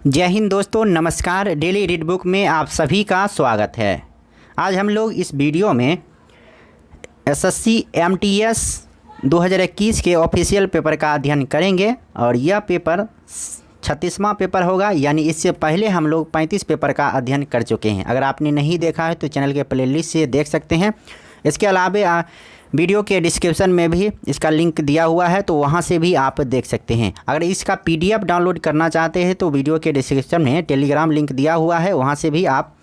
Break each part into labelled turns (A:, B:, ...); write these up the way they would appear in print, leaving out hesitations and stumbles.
A: जय हिंद दोस्तों, नमस्कार। डेली रीड बुक में आप सभी का स्वागत है। आज हम लोग इस वीडियो में एसएससी एमटीएस 2021 के ऑफिशियल पेपर का अध्ययन करेंगे और यह पेपर 36वां पेपर होगा, यानी इससे पहले हम लोग 35 पेपर का अध्ययन कर चुके हैं। अगर आपने नहीं देखा है तो चैनल के प्लेलिस्ट से देख सकते हैं। इसके अलावा वीडियो के डिस्क्रिप्शन में भी इसका लिंक दिया हुआ है, तो वहां से भी आप देख सकते हैं। अगर इसका पीडीएफ डाउनलोड करना चाहते हैं तो वीडियो के डिस्क्रिप्शन में टेलीग्राम लिंक दिया हुआ है, वहां से भी आप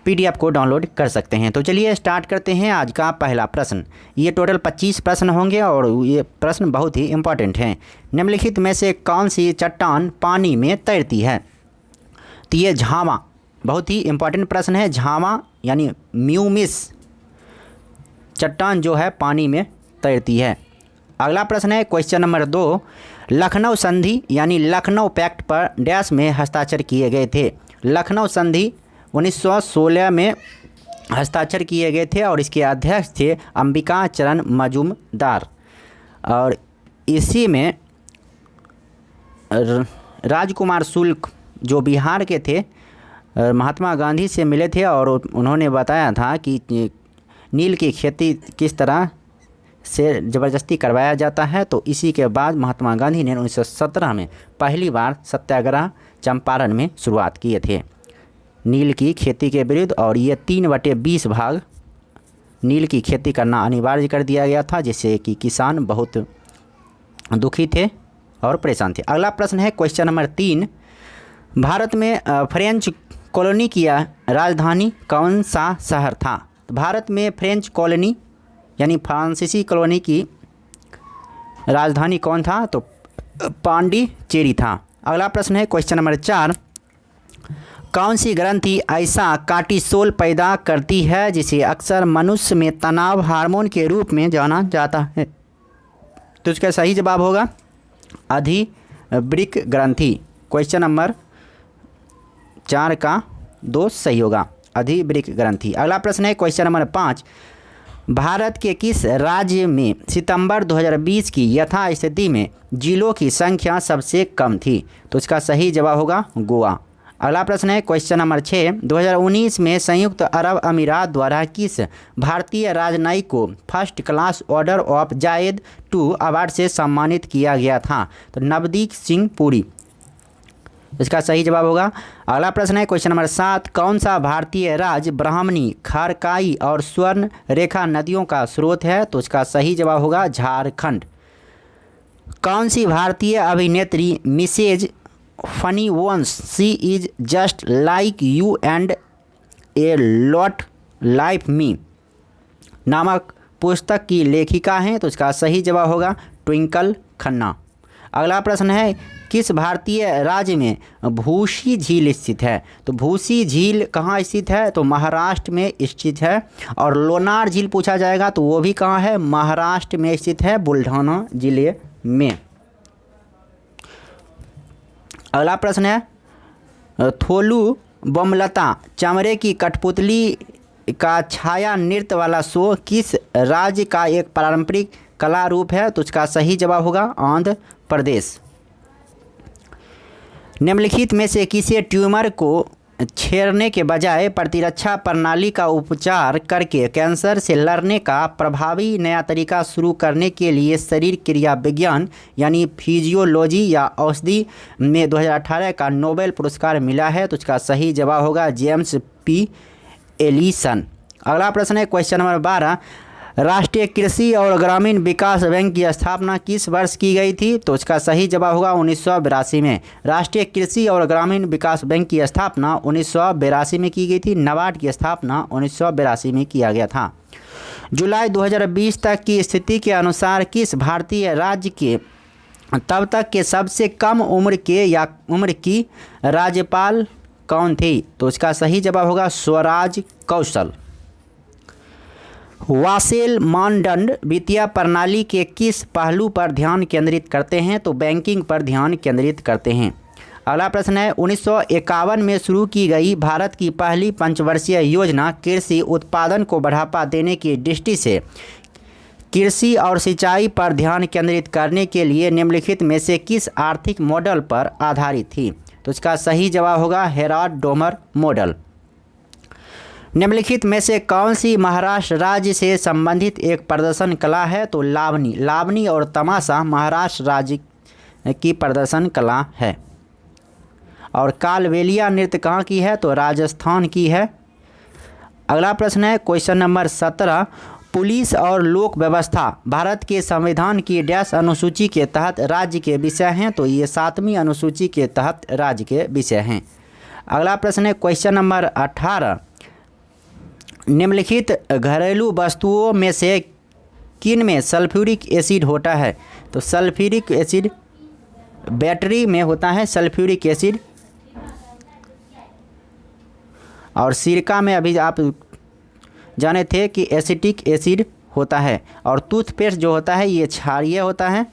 A: पीडीएफ को डाउनलोड कर सकते हैं। तो चलिए स्टार्ट करते हैं आज का पहला प्रश्न। ये टोटल 25 प्रश्न होंगे और ये प्रश्न बहुत ही इंपॉर्टेंट हैं। निम्नलिखित में से कौन सी चट्टान पानी में तैरती है? तो ये झामा, बहुत ही इंपॉर्टेंट प्रश्न है। झामा यानी म्यूमिस चट्टान जो है पानी में तैरती है। अगला प्रश्न है क्वेश्चन नंबर 2। लखनऊ संधि यानी लखनऊ पैक्ट पर डैश में हस्ताक्षर किए गए थे। लखनऊ संधि 1916 में हस्ताक्षर किए गए थे और इसके अध्यक्ष थे अंबिका चरण मजूमदार। और इसी में राजकुमार शुक्ल जो बिहार के थे महात्मा गांधी से मिले थे और उन्होंने बताया था कि नील की खेती किस तरह से ज़बरदस्ती करवाया जाता है। तो इसी के बाद महात्मा गांधी ने 1917 में पहली बार सत्याग्रह चंपारण में शुरुआत किए थे नील की खेती के विरुद्ध। और ये 3/20 भाग नील की खेती करना अनिवार्य कर दिया गया था, जिससे कि किसान बहुत दुखी थे और परेशान थे। अगला प्रश्न है क्वेश्चन नंबर 3। भारत में फ्रेंच कॉलोनी की राजधानी कौन सा शहर था? भारत में फ्रेंच कॉलोनी यानी फ्रांसीसी कॉलोनी की राजधानी कौन था? तो पांडिचेरी था। अगला प्रश्न है क्वेश्चन नंबर 4। कौन सी ग्रंथि ऐसा कार्टिसोल पैदा करती है जिसे अक्सर मनुष्य में तनाव हार्मोन के रूप में जाना जाता है? तो इसका सही जवाब होगा अधिवृक्क ग्रंथि। क्वेश्चन नंबर 4 का 2 सही होगा, अधिवृक्क ग्रंथि। अगला प्रश्न है क्वेश्चन नंबर 5। भारत के किस राज्य में सितंबर 2020 की यथास्थिति में जिलों की संख्या सबसे कम थी? तो इसका सही जवाब होगा गोवा। अगला प्रश्न है क्वेश्चन नंबर 6। 2019 में संयुक्त अरब अमीरात द्वारा किस भारतीय राजनयिक को first class order of Zayed II award से सम्मानित किया गया था? तो नवदीप सिंह पुरी। इसका सही जवाब होगा। अगला प्रश्न है क्वेश्चन नंबर 7। कौन सा भारतीय राज्य ब्राह्मणी, खारकाई और स्वर्ण रेखा नदियों का स्रोत है? तो इसका सही जवाब होगा झारखंड। कौन सी भारतीय अभिनेत्री Mrs funnybones she is just like you and a lot like me नामक पुस्तक की लेखिका हैं? तो इसका सही जवाब होगा ट्विंकल खन्ना। अगला प्रश्न है किस भारतीय राज्य में भूसी झील स्थित है? तो भूसी झील कहाँ स्थित है? तो महाराष्ट्र में स्थित है। और लोनार झील पूछा जाएगा तो वो भी कहाँ है? महाराष्ट्र में स्थित है, बुल्ढाना जिले में। अगला प्रश्न है थोलू बमलता चमड़े की कठपुतली का छाया नृत्य वाला शो किस राज्य का एक पारंपरिक कला रूप है? तो इसका सही जवाब होगा आंध्र प्रदेश। निम्नलिखित में से किसी ट्यूमर को छेड़ने के बजाय प्रतिरक्षा प्रणाली का उपचार करके कैंसर से लड़ने का प्रभावी नया तरीका शुरू करने के लिए शरीर क्रिया विज्ञान यानी फिजियोलॉजी या औषधि में 2018 का नोबेल पुरस्कार मिला है? तो इसका सही जवाब होगा जेम्स पी एलिसन। अगला प्रश्न है क्वेश्चन नंबर 12। राष्ट्रीय कृषि और ग्रामीण विकास बैंक की स्थापना किस वर्ष की गई थी? तो इसका सही जवाब होगा 1982 में। राष्ट्रीय कृषि और ग्रामीण विकास बैंक की स्थापना 1982 में की गई थी। नाबार्ड की स्थापना 1982 में किया गया था। जुलाई 2020 तक की स्थिति के अनुसार किस भारतीय राज्य के तब तक के सबसे कम उम्र की राज्यपाल कौन थी? तो इसका सही जवाब होगा स्वराज कौशल। वासेल मानदंड वित्तीय प्रणाली के किस पहलू पर ध्यान केंद्रित करते हैं? तो बैंकिंग पर ध्यान केंद्रित करते हैं। अगला प्रश्न है 1951 में शुरू की गई भारत की पहली पंचवर्षीय योजना कृषि उत्पादन को बढ़ावा देने की दृष्टि से कृषि और सिंचाई पर ध्यान केंद्रित करने के लिए निम्नलिखित में से किस आर्थिक मॉडल पर आधारित थी? तो इसका सही जवाब होगा हेराल्ड डोमर मॉडल। निम्नलिखित में से कौन सी महाराष्ट्र राज्य से संबंधित एक प्रदर्शन कला है? तो लावनी। लावनी और तमाशा महाराष्ट्र राज्य की प्रदर्शन कला है। और कालबेलिया नृत्य कहाँ की है? तो राजस्थान की है। अगला प्रश्न है क्वेश्चन नंबर 17, पुलिस और लोक व्यवस्था भारत के संविधान की डैश अनुसूची के तहत राज्य के विषय हैं? तो ये 7वीं अनुसूची के तहत राज्य के विषय हैं। अगला प्रश्न है क्वेश्चन नंबर 18, निम्नलिखित घरेलू वस्तुओं में से किन में सल्फ्यूरिक एसिड होता है? तो सल्फ्यूरिक एसिड बैटरी में होता है सल्फ्यूरिक एसिड, और सिरका में अभी आप जाने थे कि एसिटिक एसिड होता है, और टूथपेस्ट जो होता है ये क्षारीय होता है,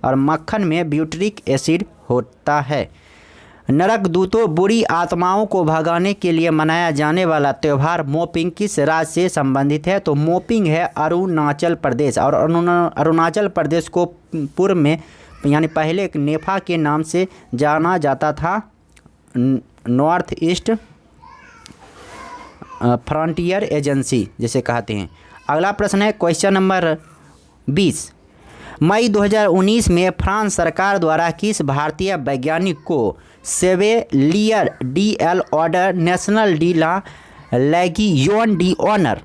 A: और मक्खन में ब्यूटरिक एसिड होता है। नरक दूतों बुरी आत्माओं को भगाने के लिए मनाया जाने वाला त्यौहार मोपिंग किस राज्य से संबंधित है? तो मोपिंग है अरुणाचल प्रदेश, और अरुणाचल प्रदेश को पूर्व में यानी पहले एक नेफा के नाम से जाना जाता था, नॉर्थ ईस्ट फ्रंटियर एजेंसी जिसे कहते हैं। अगला प्रश्न है क्वेश्चन नंबर 20, मई 2019 में फ्रांस सरकार द्वारा किस भारतीय वैज्ञानिक को सेवेलियर DL ऑर्डर नेशनल डी ला लेगियोन डी ऑनर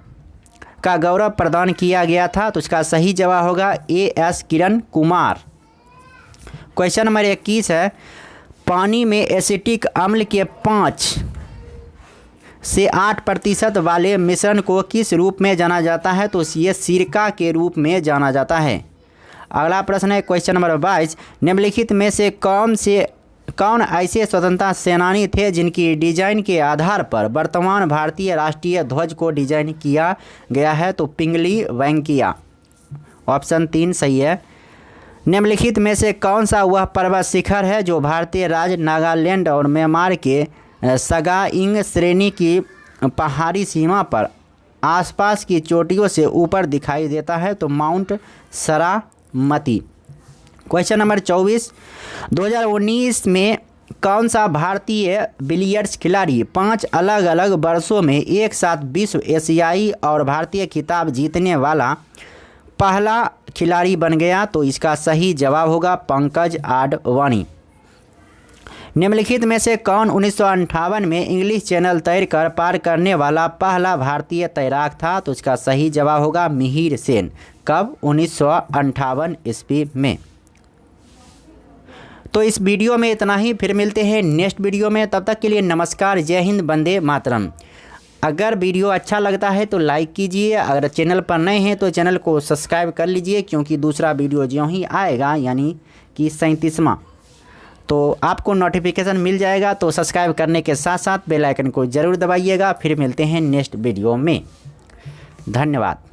A: का गौरव प्रदान किया गया था? तो इसका सही जवाब होगा AS Kiran Kumar. Question number 21 है, पानी में एसिटिक अम्ल के 5 से 8% वाले मिश्रण को किस रूप में जाना जाता है? तो ये सिरका के रूप में जाना जाता है। अगला प्रश्न है क्वेश्चन नंबर 22, निम्नलिखित में से कौन ऐसे स्वतंत्रता सेनानी थे जिनकी डिजाइन के आधार पर वर्तमान भारतीय राष्ट्रीय ध्वज को डिजाइन किया गया है? तो पिंगली वेंकैया, ऑप्शन 3 सही है। निम्नलिखित में से कौन सा वह पर्वत शिखर है जो भारतीय राज्य नागालैंड और म्यांमार के सगाइंग श्रेणी की पहाड़ी सीमा पर आसपास की चोटियों से ऊपर दिखाई देता है? तो माउंट सरामती। क्वेश्चन नंबर 24, 2019 में कौन सा भारतीय बिलियर्ड्स खिलाड़ी 5 अलग अलग वर्षों में एक साथ विश्व, एशियाई और भारतीय खिताब जीतने वाला पहला खिलाड़ी बन गया? तो इसका सही जवाब होगा पंकज आडवाणी। निम्नलिखित में से कौन 1958 में इंग्लिश चैनल तैरकर पार करने वाला पहला भारतीय तैराक था? तो इसका सही जवाब होगा मिहिर सेन। कब? 1958 ईस्वी में। तो इस वीडियो में इतना ही, फिर मिलते हैं नेक्स्ट वीडियो में। तब तक के लिए नमस्कार, जय हिंद, वंदे मातरम। अगर वीडियो अच्छा लगता है तो लाइक कीजिए, अगर चैनल पर नए हैं तो चैनल को सब्सक्राइब कर लीजिए, क्योंकि दूसरा वीडियो जो ही आएगा यानी कि 37वां तो आपको नोटिफिकेशन मिल जाएगा। तो सब्सक्राइब करने के साथ साथ बेल आइकन को ज़रूर दबाइएगा। फिर मिलते हैं नेक्स्ट वीडियो में। धन्यवाद।